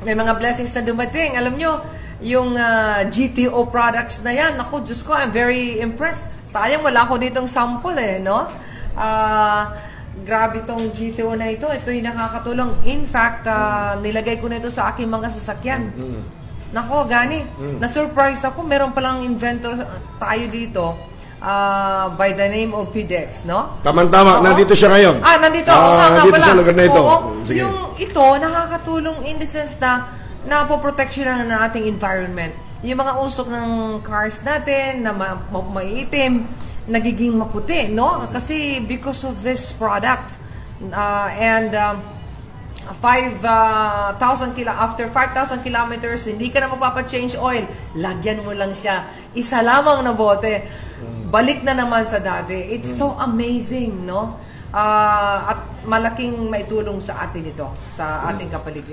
may mga blessings na dumating. Alam nyo, yung GTO products na yan, ako, Diyos ko, I'm very impressed. Sayang, wala ko ditong sample no? Grabe tong GTO na ito. Ito yung nakakatulong. In fact, nilagay ko na ito sa aking mga sasakyan. Nako, gani. Na-surprise ako. Meron palang inventor tayo dito by the name of PDEX, no? Tama-tama. Nandito siya ngayon. Nandito. Nandito sa lugar na ito. Sige. Yung ito, nakakatulong in the sense na napoproteksyonan ng ating environment. Yung mga usok ng cars natin na maiitim, nagiging maputi, no? Kasi because of this product. After 5,000 kilometers, hindi ka na magpapa-change oil. Lagyan mo lang siya. Isa lamang na bote. Balik na naman sa dati. It's so amazing, no? At malaking maitulong sa atin ito, sa ating kapaligiran.